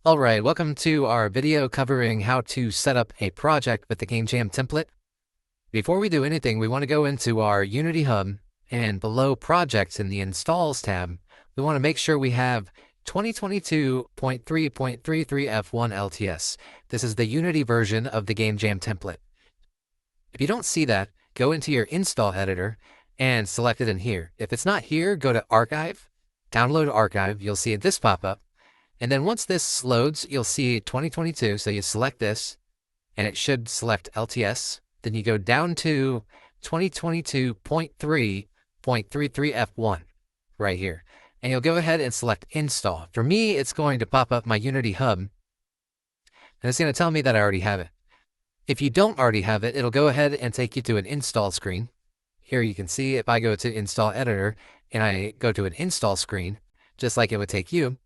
Alright, welcome to our video covering how to set up a project with the Game Jam template. Before we do anything, we want to go into our Unity Hub, and below Projects in the Installs tab, we want to make sure we have 2022.3.33F1 LTS. This is the Unity version of the Game Jam template. If you don't see that, go into your install editor and select it in here. If it's not here, go to Archive, download Archive, you'll see this pop up. And then once this loads, you'll see 2022. So you select this and it should select LTS. Then you go down to 2022.3.33F1 right here. And you'll go ahead and select install. For me, it's going to pop up my Unity Hub. And it's going to tell me that I already have it. If you don't already have it, it'll go ahead and take you to an install screen. Here you can see if I go to install editor and I go to an install screen, just like it would take you,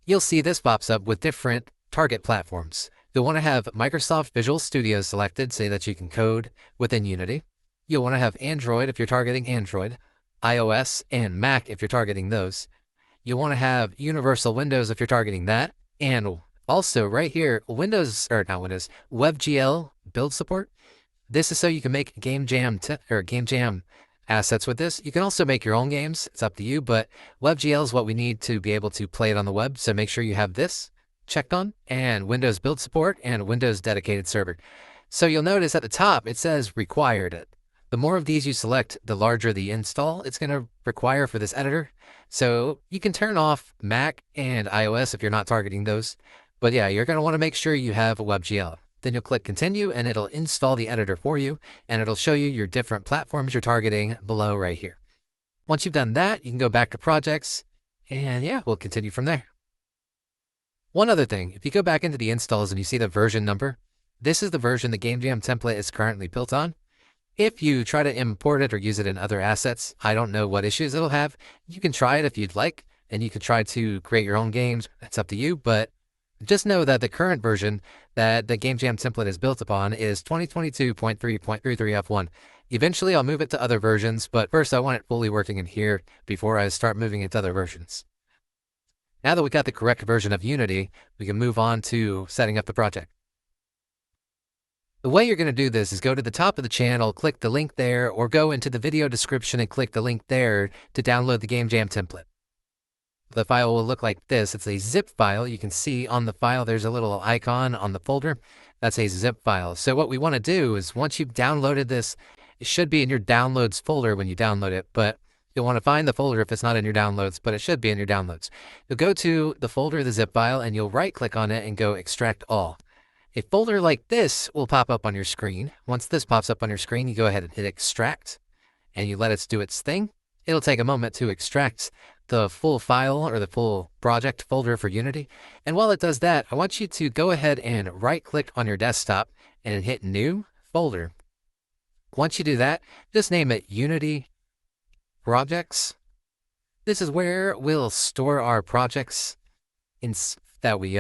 you'll see this pops up with different target platforms. You'll want to have Microsoft Visual Studio selected so that you can code within Unity. You'll want to have Android if you're targeting Android, iOS, and Mac if you're targeting those. You'll want to have Universal Windows if you're targeting that. And also right here, WebGL build support. This is so you can make Game Jam assets with this. You can also make your own games. It's up to you, but WebGL is what we need to be able to play it on the web. So make sure you have this checked on, and Windows build support and Windows dedicated server. So you'll notice at the top, it says required. The more of these you select, the larger the install it's going to require for this editor. So you can turn off Mac and iOS if you're not targeting those. But yeah, you're going to want to make sure you have a WebGL. Then you'll click continue and it'll install the editor for you, and it'll show you your different platforms you're targeting below right here. Once you've done that, you can go back to projects, and yeah, we'll continue from there. One other thing, if you go back into the installs and you see the version number, this is the version the Game Jam template is currently built on. If you try to import it or use it in other assets, I don't know what issues it'll have. You can try it if you'd like, and you can try to create your own games. That's up to you, but just know that the current version that the Game Jam template is built upon is 2022.3.33F1. Eventually, I'll move it to other versions, but first I want it fully working in here before I start moving it to other versions. Now that we got the correct version of Unity, we can move on to setting up the project. The way you're going to do this is go to the top of the channel, click the link there, or go into the video description and click the link there to download the Game Jam template. The file will look like this. It's a zip file. You can see on the file there's a little icon on the folder. That's a zip file. So what we want to do is once you've downloaded this, it should be in your downloads folder when you download it, but you'll want to find the folder if it's not in your downloads, but it should be in your downloads. You'll go to the folder, the zip file, and you'll right click on it and go extract all. A folder like this will pop up on your screen. Once this pops up on your screen, you go ahead and hit extract and you let it do its thing. It'll take a moment to extract the full file or the full project folder for Unity. And while it does that, I want you to go ahead and right click on your desktop and hit new folder. Once you do that, just name it Unity Projects. This is where we'll store our projects that we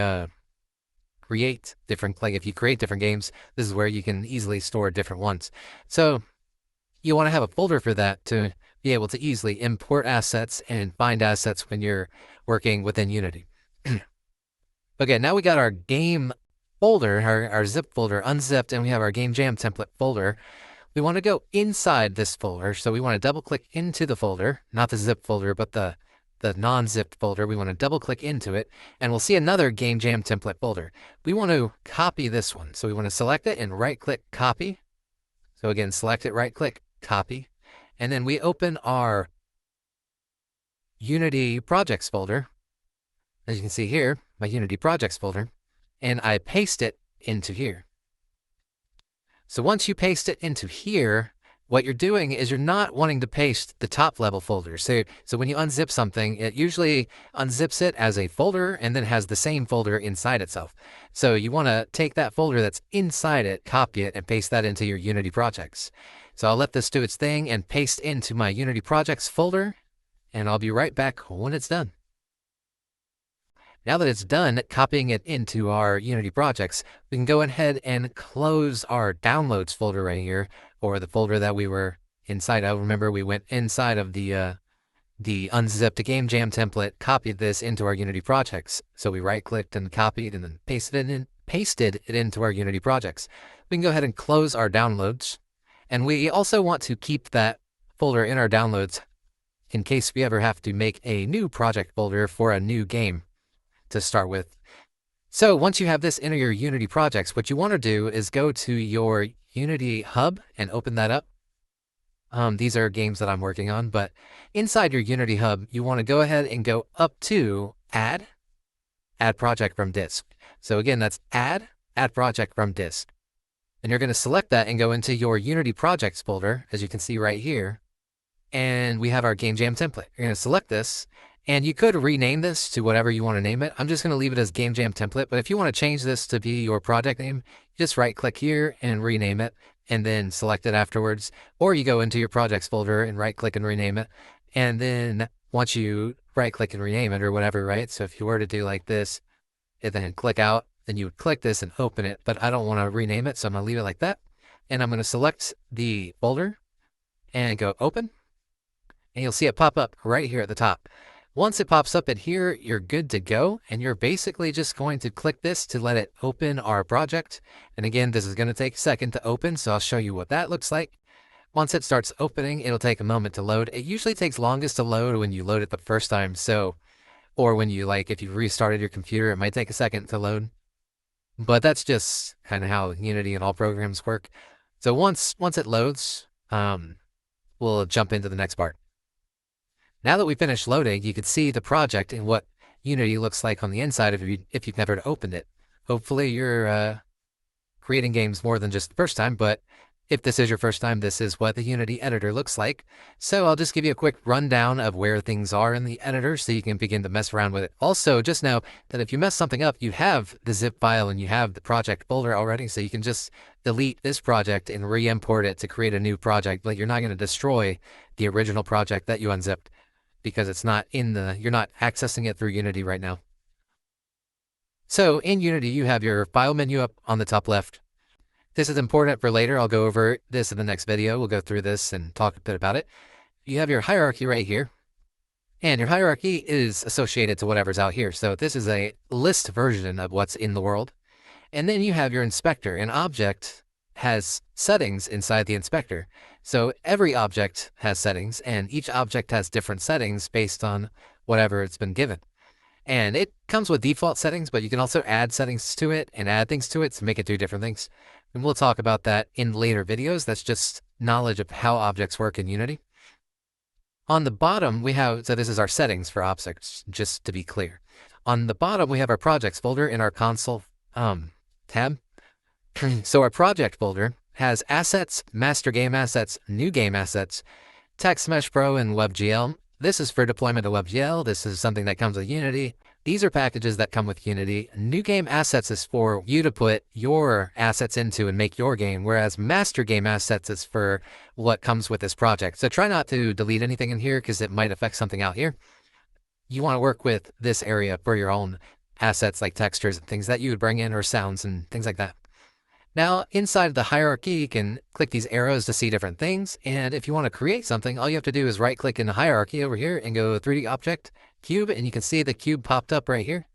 create different, like if you create different games, this is where you can easily store different ones. So you want to have a folder for that to be able to easily import assets and find assets when you're working within Unity. Okay, now we got our game folder, our zip folder unzipped, and we have our Game Jam template folder. We want to go inside this folder, so we want to double click into the folder, not the zip folder, but the non-zipped folder. We want to double click into it, and we'll see another Game Jam template folder. We want to copy this one, so we want to select it and right click copy. So again, select it, right click, copy. And then we open our Unity Projects folder. As you can see here, my Unity Projects folder, and I paste it into here. So once you paste it into here, what you're doing is you're not wanting to paste the top level folder. So when you unzip something, it usually unzips it as a folder and then has the same folder inside itself. So you want to take that folder that's inside it, copy it, and paste that into your Unity projects. So I'll let this do its thing and paste into my Unity projects folder, and I'll be right back when it's done. Now that it's done copying it into our Unity projects, we can go ahead and close our downloads folder right here, or the folder that we were inside of. Remember, we went inside of the the unzipped game jam template, copied this into our Unity projects. So we right-clicked and copied and then pasted it into our Unity projects. We can go ahead and close our downloads. And we also want to keep that folder in our downloads in case we ever have to make a new project folder for a new game to start with. So once you have this in your Unity projects, what you want to do is go to your Unity hub and open that up. These are games that I'm working on, but inside your Unity hub, you want to go ahead and go up to add project from disk. So again, that's add project from disk. And you're going to select that and go into your Unity projects folder, as you can see right here. And we have our game jam template. You're going to select this, and you could rename this to whatever you want to name it. I'm just going to leave it as game jam template, but if you want to change this to be your project name, just right click here and rename it, and then select it afterwards. Or you go into your projects folder and right click and rename it. And then once you right click and rename it or whatever, right? So if you were to do like this, and then click out, then you would click this and open it, but I don't want to rename it, so I'm going to leave it like that. And I'm going to select the folder and go open. And you'll see it pop up right here at the top. Once it pops up in here, you're good to go. And you're basically just going to click this to let it open our project. And again, this is going to take a second to open, so I'll show you what that looks like. Once it starts opening, it'll take a moment to load. It usually takes longest to load when you load it the first time. Or when you if you restarted your computer, it might take a second to load. But that's just kind of how Unity and all programs work. So once it loads, we'll jump into the next part. Now that we finished loading, you can see the project and what Unity looks like on the inside if you've never opened it. Hopefully you're creating games more than just the first time, but if this is your first time, this is what the Unity editor looks like. So I'll just give you a quick rundown of where things are in the editor so you can begin to mess around with it. Also, just know that if you mess something up, you have the zip file and you have the project folder already, so you can just delete this project and re-import it to create a new project, but you're not going to destroy the original project that you unzipped, because it's not you're not accessing it through Unity right now. So in Unity, you have your file menu up on the top left. This is important for later. I'll go over this in the next video. We'll go through this and talk a bit about it. You have your hierarchy right here, and your hierarchy is associated to whatever's out here. So this is a list version of what's in the world. And then you have your inspector. An object has settings inside the inspector. So every object has settings, and each object has different settings based on whatever it's been given. And it comes with default settings, but you can also add settings to it and add things to it to make it do different things. And we'll talk about that in later videos. That's just knowledge of how objects work in Unity. On the bottom, we have, so this is our settings for objects, just to be clear. On the bottom, we have our projects folder in our console tab. So our project folder has assets, master game assets, new game assets, Text Mesh Pro, and WebGL. This is for deployment of WebGL. This is something that comes with Unity. These are packages that come with Unity. New game assets is for you to put your assets into and make your game, whereas master game assets is for what comes with this project. So try not to delete anything in here because it might affect something out here. You want to work with this area for your own assets like textures and things that you would bring in, or sounds and things like that. Now, inside the hierarchy, you can click these arrows to see different things. And if you want to create something, all you have to do is right click in the hierarchy over here and go 3D object, cube, and you can see the cube popped up right here.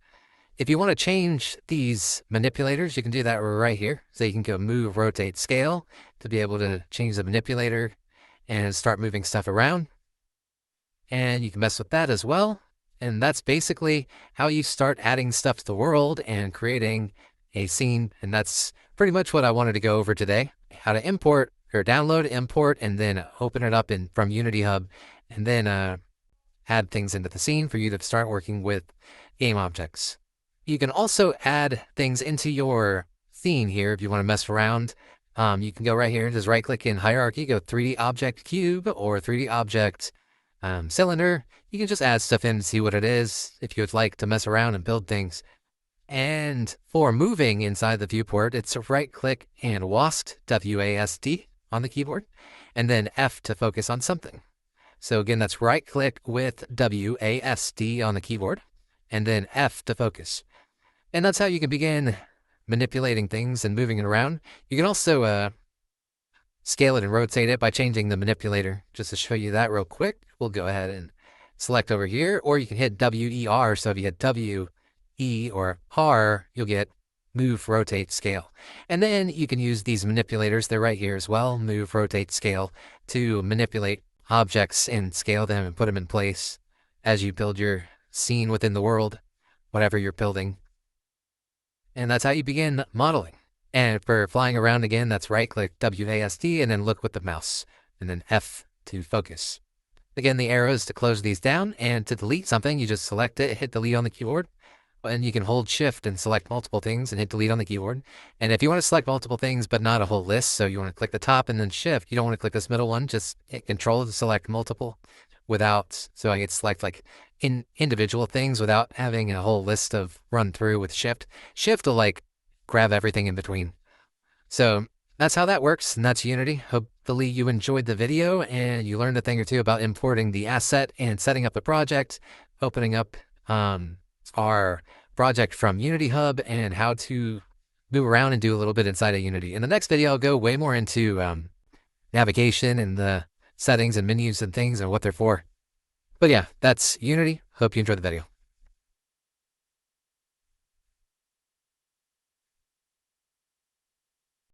If you want to change these manipulators, you can do that right here. So you can go move, rotate, scale to be able to change the manipulator and start moving stuff around. And you can mess with that as well. And that's basically how you start adding stuff to the world and creating a scene. And that's pretty much what I wanted to go over today. How to import or download, import, and then open it up from Unity Hub, and then add things into the scene for you to start working with game objects. You can also add things into your scene here if you want to mess around. You can go right here, just right click in hierarchy, go 3D object cube or 3D object cylinder. You can just add stuff in and see what it is if you would like to mess around and build things. And for moving inside the viewport, it's right click and WASD, W-A-S-D, on the keyboard, and then F to focus on something. So again, that's right click with W-A-S-D on the keyboard, and then F to focus. And that's how you can begin manipulating things and moving it around. You can also scale it and rotate it by changing the manipulator. Just to show you that real quick, we'll go ahead and select over here, or you can hit WER. So if you hit W, E, or R, you'll get move, rotate, scale. And then you can use these manipulators. They're right here as well. Move, rotate, scale to manipulate objects and scale them and put them in place as you build your scene within the world, whatever you're building. And that's how you begin modeling. And for flying around again, that's right click WASD and then look with the mouse and then F to focus. Again, the arrows to close these down, and to delete something, you just select it, hit delete on the keyboard, and you can hold shift and select multiple things and hit delete on the keyboard. And if you want to select multiple things but not a whole list, so you want to click the top and then shift, you don't want to click this middle one, just hit control to select multiple without, so I can select like individual things without having a whole list of run through with shift. Shift will like grab everything in between. So that's how that works, and that's Unity. Hopefully you enjoyed the video and you learned a thing or two about importing the asset and setting up the project, opening up our project from Unity Hub, and how to move around and do a little bit inside of Unity. In the next video, I'll go way more into navigation and the settings and menus and things and what they're for. But yeah, that's Unity. Hope you enjoyed the video.